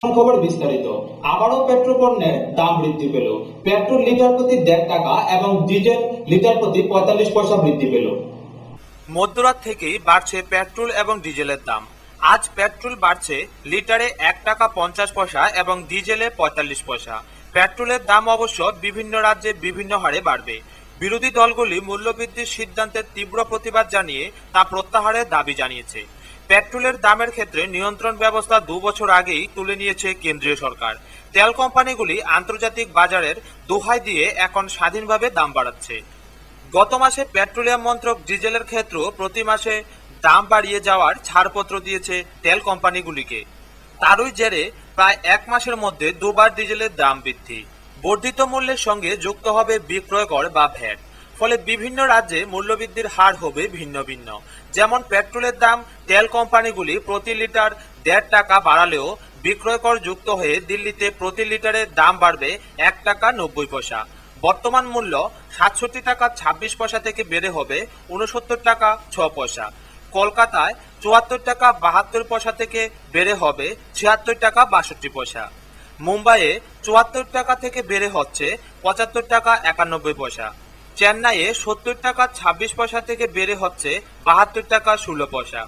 খবর বিস্তারিত। আবারও পেট্রোল পণ্যের দাম বৃদ্ধি পেল। পেট্রোল লিটার প্রতি 1.5 টাকা এবং ডিজেল লিটার প্রতি 45 পয়সা বৃদ্ধি পেল। মধ্যরাত থেকেই বাড়ছে পেট্রোল এবং ডিজেলের দাম। আজ পেট্রোল বাড়ছে লিটারে 1 টাকা 50 পয়সা এবং ডিজেলে 45 পয়সা। পেট্রোলের দাম অবশ্য বিভিন্ন রাজ্যে বিভিন্ন হারে বাড়বে। বিরোধী দলগুলি মূল্যবৃদ্ধির সিদ্ধান্তের তীব্র প্রতিবাদ জানিয়ে তা প্রত্যাহারের দাবি জানিয়েছে। পেট্রোলের দামের ক্ষেত্রে নিয়ন্ত্রণ ব্যবস্থা 2 বছর আগেই তুলে নিয়েছে কেন্দ্রীয় সরকার। তেল কোম্পানিগুলি আন্তর্জাতিক বাজারের দোহাই দিয়ে এখন স্বাধীনভাবে দাম বাড়াচ্ছে। গত মাসে পেট্রোলিয়াম মন্ত্রক ডিজেলের ক্ষেত্রেও প্রতি মাসে দাম বাড়িয়ে যাওয়ার ছাড়পত্র দিয়েছে তেল কোম্পানিগুলিকে। তারই জেরে প্রায় 1 মাসের মধ্যে দুবার ডিজেলের দাম বৃদ্ধি। বর্ধিত মূল্যের সঙ্গে যুক্ত হবে বিক্রয় কর বা ভ্যাট। ফলে বিভিন্ন রাজ্যে মূল্যবৃদ্ধির হার হবে ভিন্ন ভিন্ন। যেমন পেট্রোলের দাম তেল কোম্পানিগুলি প্রতি লিটার 1.5 টাকা বাড়ালেও বিক্রয় কর যুক্ত হয়ে দিল্লিতে প্রতি লিটারের দাম বাড়বে 1 টাকা 90 পয়সা। বর্তমান মূল্য 67 টাকা 26 পয়সা থেকে বেড়ে হবে 69 টাকা 6 পয়সা। কলকাতায় 74 টাকা 72 পয়সা থেকে বেড়ে হবে 76 টাকা 62 পয়সা। মুম্বাইয়ে 74 টাকা থেকে বেড়ে হচ্ছে 75 টাকা 91 পয়সা। চেন্নাইয়ে 70 টাকা 26 পয়সা থেকে বেড়ে হচ্ছে 72 টাকা 16 পয়সা।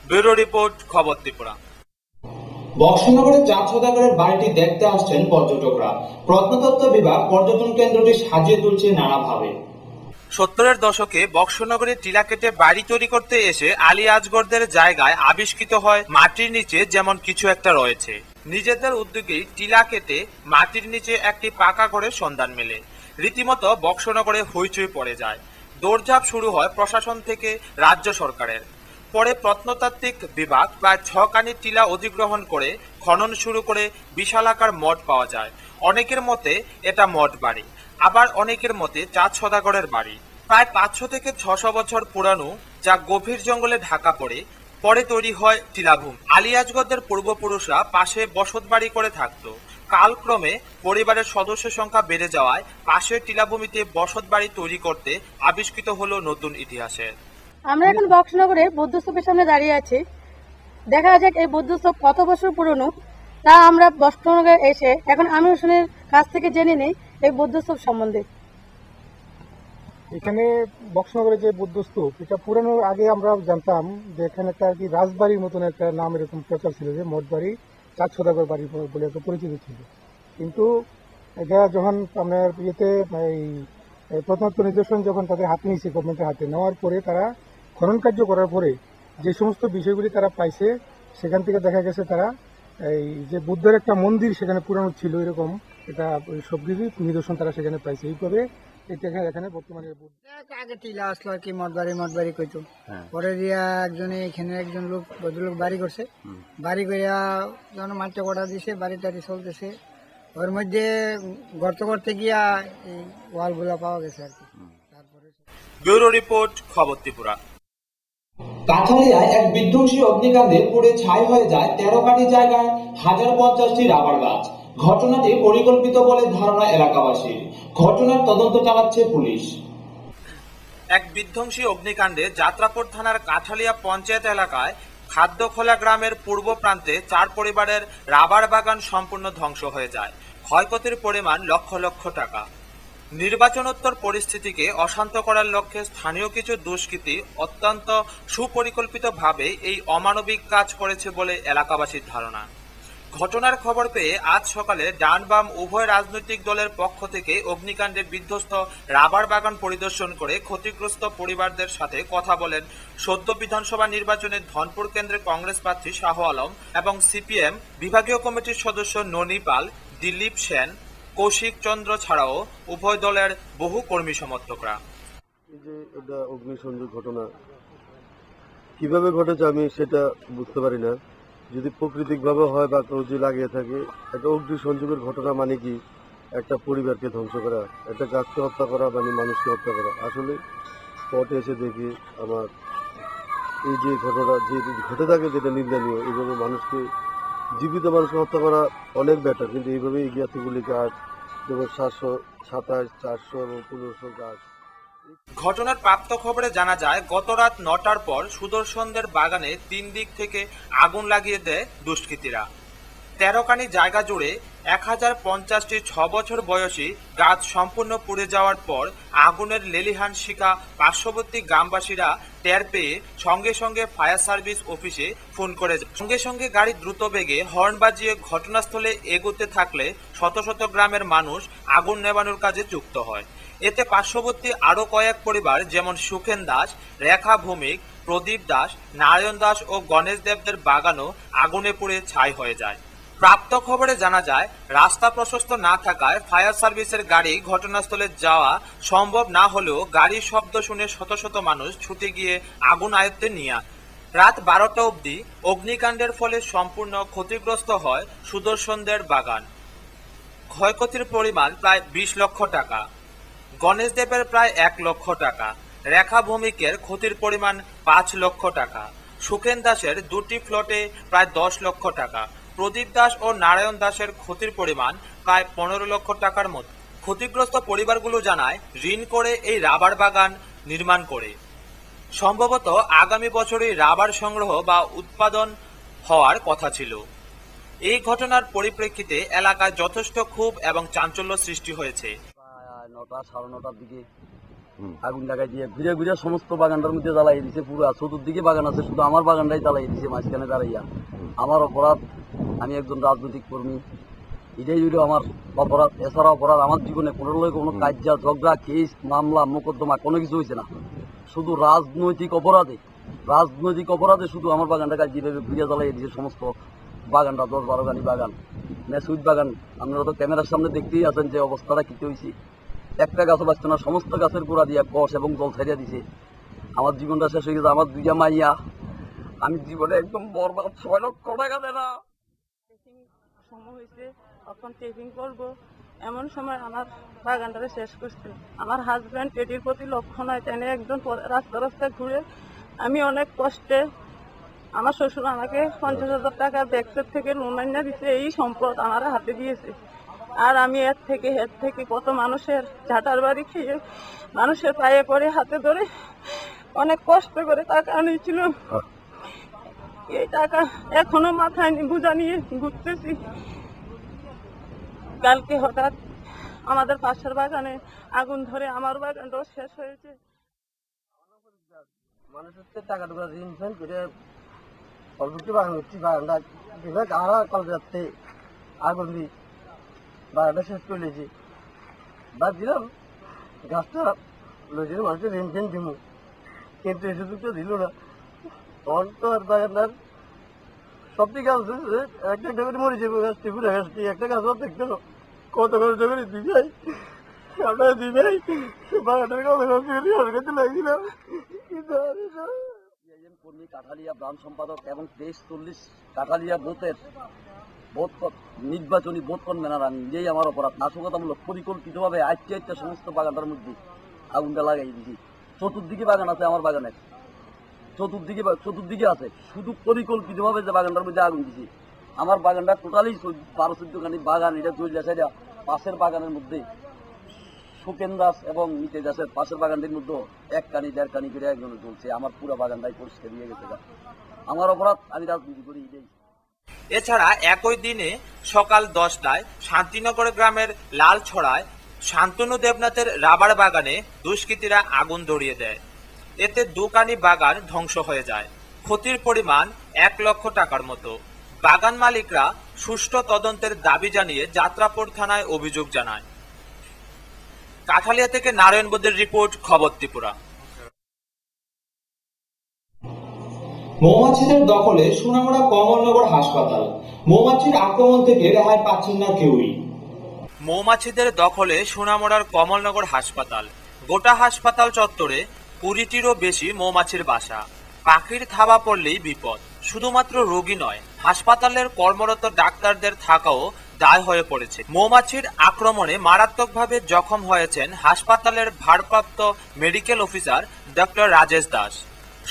ব্যুরো রিপোর্ট, খবর ত্রিপুরা। বক্সনগরের চাঁদ সওদাগরের বাড়িটি দেখতে আসছেন পর্যটকরা। প্রত্নতত্ত্ব বিভাগ পর্যটন কেন্দ্রটি সাজিয়ে তুলছে নানাভাবে। 70-এর দশকে বক্সনগরে টিলা কেটে বাড়ি তৈরি করতে এসে আলী আজগরদের জায়গায় আবিষ্কৃত হয় মাটির নিচে যেমন কিছু একটা রয়েছে। নিজেদের উদ্যোগেই টিলা কেটে মাটির নিচে একটি পাকা ঘরের সন্ধান মেলে। রীতিমতো বক্সনগরে হইচই পড়ে যায়। দৌড়ঝাঁপ শুরু হয় প্রশাসন থেকে রাজ্য সরকারের। পরে প্রত্নতাত্ত্বিক বিভাগ প্রায় 6 কানি টিলা অধিগ্রহণ করে খনন শুরু করে বিশালাকার মঠ পাওয়া যায়। অনেকের মতে এটা মঠ বাড়ি, আবার অনেকের মতে চাঁদ সওদাগরের বাড়ি। প্রায় 500 থেকে 600 বছর পুরানো, যা গভীর জঙ্গলে ঢাকা পরে তৈরি হয় টিলাভূমি। আলী আজগরদের পূর্বপুরুষরা পাশে বসত বাড়ি করে থাকত। কালক্রমে পরিবারের সদস্য সংখ্যা বেড়ে যাওয়ায় পাশের টিলাভূমিতে বসত বাড়ি তৈরি করতে আবিষ্কৃত হলো নতুন ইতিহাসের। আমরা এখন বক্সনগরে বৌদ্ধ স্তূপের সামনে দাঁড়িয়ে আছি। দেখা যাক এই বৌদ্ধ স্তূপ কত বছর পুরনো, তা আমরা বক্সনগরে এসে এখন আমির হোসেনের কাছ থেকে জেনে নিই এই বৌদ্ধ স্তূপ সম্বন্ধে। এখানে বক্সনগরে যে বৌদ্ধ স্তূপ, এটা পুরানোর আগে আমরা জানতাম যে এখানে একটা আর কি রাজবাড়ির মতন একটা নাম এরকম প্রচার ছিল, যে মঠ বাড়ি, চাঁদ সওদাগর বাড়ি বলে একটা পরিচিত ছিল। কিন্তু এটা যখন আপনার ইয়েতে এই প্রত্নতত্ত্ব নিদর্শন যখন তাদের হাতে নিয়েছে, গভর্নমেন্টের হাতে নেওয়ার পরে তারা খনন কার্য করার পরে যে সমস্ত বিষয়গুলি তারা পাইছে, সেখান থেকে দেখা গেছে তারা এই যে বুদ্ধের একটা মন্দির সেখানে পুরানো ছিল এরকম এটা সব কিছু নিদর্শন তারা সেখানে পাইছে। এইভাবে এখানে বর্তমানে আগে টিলা আসলো আর কি, মঠবাড়ি কইতো। পরে দিয়া এখানে একজন লোক ভদ্রলোক বাড়ি করছে। বাড়ি করিয়া যখন মাঠটা কটা দিছে, বাড়ি টাড়ি চলতেছে, ওর মধ্যে গর্ত করতে গিয়া এই ওয়াল গুলা পাওয়া গেছে আর কি। তারপরে ব্যুরো রিপোর্ট, খবর ত্রিপুরা। কাঠালিয়ায় এক বিধ্বংসী অগ্নিকাণ্ডে পুড়ে ছাই হয়ে যায় 13 কাঠি জায়গায় 1050টি রাবার গাছ। ঘটনাটি পরিকল্পিত বলে ধারণা এলাকাবাসীর। ঘটনার তদন্ত চালাচ্ছে পুলিশ। এক বিধ্বংসী অগ্নিকাণ্ডে যাত্রাপুর থানার কাঠালিয়া পঞ্চায়েত এলাকায় খাদ্যখোলা গ্রামের পূর্ব প্রান্তে 4 পরিবারের রাবার বাগান সম্পূর্ণ ধ্বংস হয়ে যায়। ক্ষয়ক্ষতির পরিমাণ লক্ষ লক্ষ টাকা। নির্বাচনোত্তর পরিস্থিতিকে অশান্ত করার লক্ষ্যে স্থানীয় কিছু দুষ্কৃতী অত্যন্ত সুপরিকল্পিতভাবে এই অমানবিক কাজ করেছে বলে এলাকাবাসীর ধারণা। ঘটনার খবর পেয়ে আজ সকালে ডান বাম উভয় রাজনৈতিক দলের পক্ষ থেকে অগ্নিকাণ্ডে বিধ্বস্ত রাবার বাগান পরিদর্শন করে ক্ষতিগ্রস্ত পরিবারদের সাথে কথা বলেন সদ্য বিধানসভা নির্বাচনে ধনপুর কেন্দ্রের কংগ্রেস প্রার্থী শাহ আলম এবং সিপিএম বিভাগীয় কমিটির সদস্য ননী পাল, দিলীপ সেন, কৌশিক চন্দ্র ছাড়াও উভয় দলের বহু কর্মী সমর্থকরা। এই যে এটা অগ্নিসংযোগ ঘটনা কিভাবে ঘটেছে আমি সেটা বুঝতে পারি না। যদি প্রাকৃতিকভাবে হয় বা কেউ যদি লাগিয়ে থাকে, একটা অগ্নিসংযোগের ঘটনা মানে কি একটা পরিবারকে ধ্বংস করা, একটা গাছকে হত্যা করা, মানে মানুষকে হত্যা করা। আসলে স্পটে এসে দেখি আমার এই যে ঘটনা যে ঘটে থাকে, যেটা নিন্দনীয়। এইভাবে মানুষকে, জীবিত মানুষকে হত্যা করা অনেক বেটার, কিন্তু এইভাবে ইতিগুলি গাছ যেমন 727, 400 এবং 1500 গাছ। ঘটনার প্রাপ্ত খবরে জানা যায় গত রাত 9টার পর সুদর্শনদের বাগানে 3 দিক থেকে আগুন লাগিয়ে দেয় দুষ্কৃতীরা। 13 জায়গা জুড়ে 1050টি 6 বছর বয়সী গাছ সম্পূর্ণ পুড়ে যাওয়ার পর আগুনের লেলিহান শিখা পার্শ্ববর্তী গ্রামবাসীরা টের পেয়ে সঙ্গে সঙ্গে ফায়ার সার্ভিস অফিসে ফোন করে সঙ্গে সঙ্গে গাড়ি দ্রুত বেগে হর্ন বাজিয়ে ঘটনাস্থলে এগোতে থাকলে শত শত গ্রামের মানুষ আগুন নেভানোর কাজে যুক্ত হয়। এতে পার্শ্ববর্তী আরো কয়েক পরিবার যেমন সুখেন দাস, রেখা ভৌমিক, প্রদীপ দাস, নারায়ণ দাস ও গণেশ দেবদের বাগানও আগুনে পুড়ে ছাই হয়ে যায়। প্রাপ্ত খবরে জানা যায়, রাস্তা প্রশস্ত না থাকায় ফায়ার সার্ভিসের গাড়ি ঘটনাস্থলে যাওয়া সম্ভব না হলেও গাড়ির শব্দ শুনে শত শত মানুষ ছুটে গিয়ে আগুন আয়ত্তে নিয়ে আসে। রাত 12টা অবধি অগ্নিকাণ্ডের ফলে সম্পূর্ণ ক্ষতিগ্রস্ত হয় সুদর্শনদের বাগান। ক্ষয়ক্ষতির পরিমাণ প্রায় 20 লক্ষ টাকা, গণেশ দেবের প্রায় 1 লক্ষ টাকা, রেখা ভৌমিকের ক্ষতির পরিমাণ 5 লক্ষ টাকা, সুখেন দাসের 2টি প্লটে প্রায় 10 লক্ষ টাকা, প্রদীপ দাস ও নারায়ণ দাসের ক্ষতির পরিমাণ প্রায় 15 লক্ষ টাকার মতো। ক্ষতিগ্রস্ত পরিবারগুলো জানায় ঋণ করে এই রাবার বাগান নির্মাণ করে। সম্ভবত আগামী বছরই রাবার সংগ্রহ বা উৎপাদন হওয়ার কথা ছিল। এই ঘটনার পরিপ্রেক্ষিতে এলাকায় যথেষ্ট ক্ষোভ এবং চাঞ্চল্য সৃষ্টি হয়েছে। 9টা 9:30টার দিকে আগুন লাগাই দিয়ে ঘুরে ঘুরে সমস্ত বাগানটার মধ্যে জ্বালাই দিছে। পুরো চতুর্দিকে বাগান আছে, শুধু আমার বাগানটাই জ্বালাই দিছে মাঝখানে দাঁড়াইয়া। আমার অপরাধ, আমি একজন রাজনৈতিক কর্মী, এটাই হইল আমার অপরাধ। এছাড়া অপরাধ আমার জীবনে কোনো কাজ্যা ঝগড়া কেস মামলা মোকদ্দমা কোনো কিছু হয়েছে না। শুধু রাজনৈতিক অপরাধে শুধু আমার বাগানটা যেভাবে ঘুরে জ্বালাই দিয়েছে সমস্ত বাগানটা, 10-12 গানি বাগান, সুইট বাগান। আপনারা তো ক্যামেরার সামনে দেখতেই আছেন যে অবস্থাটা কি হয়েছে। একটা গাছও বাঁচত না, সমস্ত গাছের গোড়া দিয়ে কষ এবং জল ছাড়িয়া দিছে। আমার জীবনটা শেষ হয়ে গেছে। আমার 2টা মাইয়া, আমি জীবনে একদম বরবাদ। 6 লক্ষ টাকা দেনা সময় হয়েছে, তখন টেপিং করবো এমন সময় আমার বাগানটারে শেষ করছে। আমার হাজব্যান্ড এটির প্রতি লক্ষ্য নয়, তেনে একজন রাস্তায় ঘুরে। আমি অনেক কষ্টে, আমার শ্বশুর আমাকে 50,000 টাকা ব্যাংকের থেকে লোন আনিয়ে দিছে, এই সম্পদ আমার হাতে দিয়েছে। আর আমি এর থেকে কত মানুষের ঝাঁটার বাড়ি খেয়ে, মানুষের পায়ে পড়ে হাতে ধরে অনেক কষ্ট করে টাকা আনিয়েছিল। এই টাকা এখনো মাথায় বোঝা নিয়ে ঘুরতেছি। কালকে হঠাৎ আমাদের পাশের বাগানে আগুন ধরে আমার বাগানটাও শেষ হয়েছে। মানুষের টাকা টুকা ঋণ ফেন করে সর্বোচ্চ বাগান করছি। বাগানটা যেভাবে কারা কল যাচ্ছে আগুন দিয়ে বাগানটা শেষ করে নিয়েছি। বাদ দিলাম গাছটা লইছিল মানুষের ঋণ ফেন দিব, কিন্তু এই সুযোগটা দিল না। তখন তো আর বাগানটার সবটি গাছ একটা একটা করে মরে যাবে। গাছটি পুরো গাছটি একটা গাছও দেখতে কত কষ্ট করে দিবাই আপনারা দিবাই বাগানটার কত কষ্ট করে করতে লাগছিলাম। কিন্তু কর্মী কাঠালিয়া ব্রাঞ্চ সম্পাদক এবং 23-40 কাঠালিয়া বুথের নির্বাচনী ভোট কনভেনার আমি, নিজেই আমার অপরাধ। নাশকতামূলক পরিকল্পিতভাবে আইতে সমস্ত বাগানটার মধ্যে আগুনটা লাগাই দিয়েছি। চতুর্দিকে বাগান আছে আমার বাগানের, চতুর্দিকে আছে, শুধু পরিকল্পিতভাবে যে বাগানটার মধ্যে আগুন দিছি। আমার বাগানটা টোটালি 12-14 খানি বাগান, এটা চলে যায় পাশের বাগানের মধ্যে সুকেন দাস এবং মিতে দাসের পাশের বাগানটির মধ্যে 1 কানি 1.5 কানি করে একজনে চলছে। আমার পুরো বাগানটাই পরিষ্কার দিয়ে গেছে। আমার অপরাধ, আমি রাজনীতি করি এটাই। এছাড়া একই দিনে সকাল 10টায় শান্তিনগর গ্রামের লালছড়ায় শান্তনু দেবনাথের রাবার বাগানে দুষ্কৃতীরা আগুন ধরিয়ে দেয়। এতে 2 কানি বাগান ধ্বংস হয়ে যায়। ক্ষতির পরিমাণ 1 লক্ষ টাকার মতো। বাগান মালিকরা সুষ্ঠু তদন্তের দাবি জানিয়ে যাত্রাপুর থানায় অভিযোগ জানায়। কাঠালিয়া থেকে নারায়ণ বদের রিপোর্ট, খবর ত্রিপুরা। মৌমাছিদের দখলে সোনামুড়া কমলনগর হাসপাতাল, মৌমাছির আক্রমণ থেকে রেহাই পাচ্ছেন না কেউই। মৌমাছিদের দখলে সোনামুড়ার কমলনগর হাসপাতাল। গোটা হাসপাতাল চত্বরে 20টিরও বেশি মৌমাছির বাসা। পাখির থাবা পড়লেই বিপদ। শুধুমাত্র রোগী নয়, হাসপাতালের কর্মরত ডাক্তারদের থাকাও দায় হয়ে পড়েছে। মৌমাছির আক্রমণে মারাত্মকভাবে জখম হয়েছেন হাসপাতালের ভারপ্রাপ্ত medical officer doctor Rajesh Das.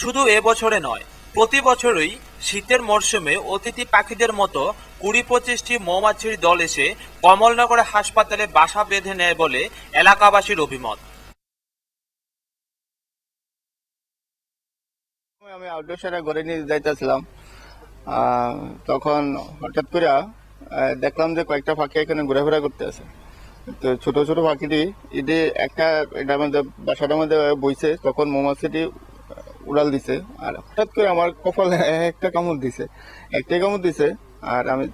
শুধু এবছরে নয়, প্রতি বছরই শীতের মরশুমে অতিথি পাখিদের মতো 20-25টি মৌমাছির দল এসে কমলনগর হাসপাতালে বাসা বেঁধে নেয় বলে এলাকাবাসীর অভিমত। আমি আউটডোর সেরা ঘরে নিয়ে যাইতেছিলাম, তখন হঠাৎ করে দেখলাম যে কয়েকটা পাখি এখানে ঘোরাফেরা করতে আছে। তো ছোট ছোট পাখিটি এটি এটার মধ্যে বাসাটার মধ্যে বইছে, তখন মৌমাছিটি উড়াল দিছে আর হঠাৎ করে আমার কপালে একটাই কামড় দিছে। আর আমি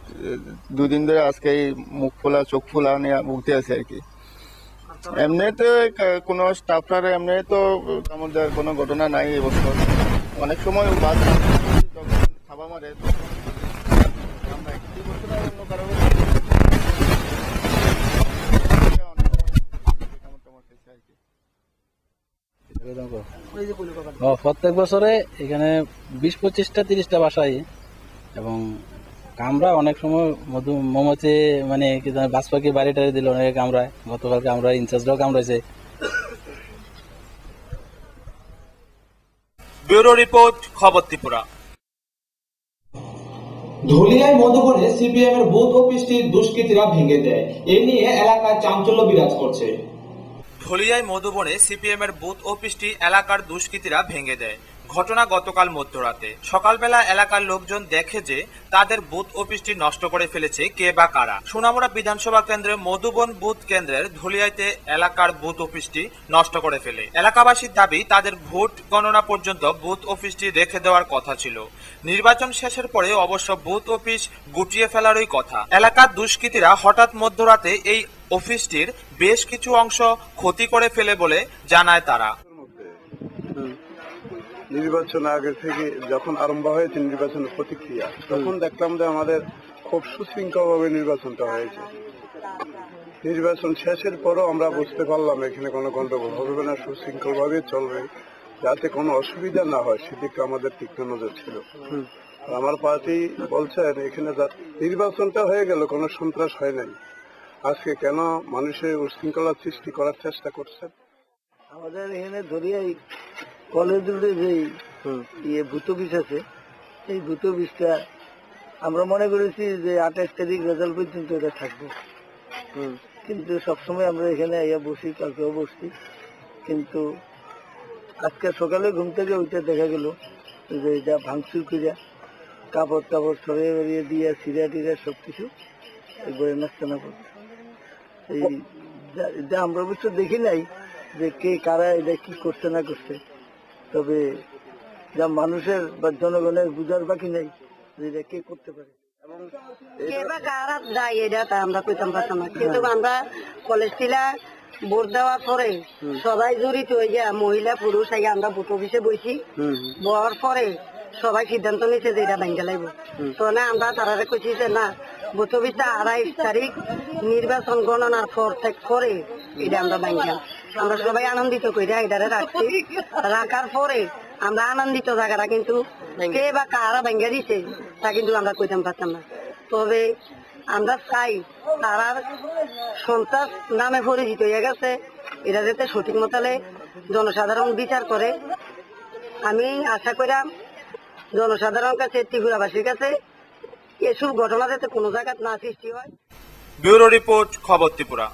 2 দিন ধরে আজকে এই মুখ ফোলা চোখ ফোলা নিয়ে ভুগতে আছি আর কি। এমনিতে কোনো স্টাফরা এমনি তো কামড় দেওয়ার কোনো ঘটনা নাই এবছর। অনেক সময় বাস যখন থাবা মারে আমরা একটি বছর অন্য কারণে প্রত্যেক বছরে এখানে 20-25টা 30টা বাসায় এবং কামড়া অনেক সময় মৌমাছি মানে কি জানি বাজ পাখি বাড়ি টাড়ি দিল অনেকে কামড়ায়। গতকালকে আমরা ইনচার্জরাও কামড়াইছে। ব্যুরো রিপোর্ট, খবর ত্রিপুরা। ধুলিয়ায় মধুবনে সিপিএম এর বুথ অফিসটি দুষ্কৃতীরা ভেঙে দেয়। এ নিয়ে এলাকায় চাঞ্চল্য বিরাজ করছে। ধুলিয়ায় মধুবনে সিপিএম এর বুথ অফিসটি এলাকার দুষ্কৃতীরা ভেঙে দেয়। ঘটনা গতকাল মধ্যরাতে। সকালবেলা এলাকার লোকজন দেখে যে তাদের বুথ অফিসটি নষ্ট করে ফেলেছে কে বা কারা। সোনামুড়া বিধানসভা কেন্দ্রের মধুবন বুথ কেন্দ্রের ধুলিয়াইতে এলাকার বুথ অফিসটি নষ্ট করে ফেলে। এলাকাবাসীর দাবি তাদের ভোট গণনা পর্যন্ত বুথ অফিসটি রেখে দেওয়ার কথা ছিল। নির্বাচন শেষের পরে অবশ্য বুথ অফিস গুটিয়ে ফেলারই কথা। এলাকার দুষ্কৃতীরা হঠাৎ মধ্যরাতে এই অফিসটির বেশ কিছু অংশ ক্ষতি করে ফেলে বলে জানায় তারা। নির্বাচন আগে থেকে যখন আরম্ভ হয়েছে নির্বাচনের প্রতিক্রিয়া, তখন দেখলাম যে আমাদের খুব সুশৃঙ্খলভাবে নির্বাচনটা হয়েছে। নির্বাচন শেষের পরও আমরা বুঝতে পারলাম এখানে কোনো গন্ডগোল হবে না, সুশৃঙ্খলভাবে চলবে, যাতে কোনো অসুবিধা না হয় সেদিকে আমাদের তীক্ষ্ণ নজর ছিল। আমার পার্টি বলছেন এখানে নির্বাচনটা হয়ে গেল, কোনো সন্ত্রাস হয় নাই, আজকে কেন মানুষের উশৃঙ্খলা সৃষ্টি করার চেষ্টা করছেন? আমাদের এখানে ধরিয়াই কলেজ রোডে যে ভূত অফিস আছে, এই ভূত অফিসটা আমরা মনে করেছি যে 28 তারিখ রেজাল্ট পর্যন্ত এটা থাকবো, কিন্তু সবসময় আমরা এখানে বসি, কালকেও বসছি, কিন্তু আজকে সকালে ঘুম থেকে ওইটা দেখা গেল যে এটা ভাঙচুর করিয়া কাপড় টাপড় সরিয়ে বেরিয়ে দিয়ে সিরিয়া টিরিয়া সবকিছু একবারে নাস্তানা করছে। এটা আমরা অবশ্য দেখি নাই যে কে কারা এটা কি করছে না করছে, তবে যা মানুষের বা জনগণের বুঝার বাকি নেই যে এটা কে করতে পারে। আমরা কইতাম পারতাম না, কিন্তু আমরা কলেজ টিলা ভোট দেওয়ার পরে সবাই জড়িত হয়ে যায়, মহিলা পুরুষ আগে আমরা ভোট অফিসে বসি, বলার পরে সবাই সিদ্ধান্ত নিচ্ছে যে এটা ব্যাংকে লাগবে। তো না আমরা তারা কইছি যে না, ভোট অফিসটা 28 তারিখ নির্বাচন গণনার পরে এটা আমরা ব্যাংকে, আমরা সবাই আনন্দিত করে এটারে রাখছি। রাখার পরে আমরা আনন্দিত জায়গাটা কিন্তু কে বা কারা ব্যাংকে দিচ্ছে তা কিন্তু আমরা কইতাম পারতাম না। তবে আমরা চাই তারার সন্ত্রাস নামে পরিচিত হয়ে গেছে, এটা যাতে সঠিক মতালে জনসাধারণ বিচার করে। আমি আশা করাম জনসাধারণের কাছে, ত্রিপুরাবাসীর কাছে এসব ঘটনা যাতে কোনো জায়গায় না সৃষ্টি হয়। ব্যুরো রিপোর্ট, খবর ত্রিপুরা।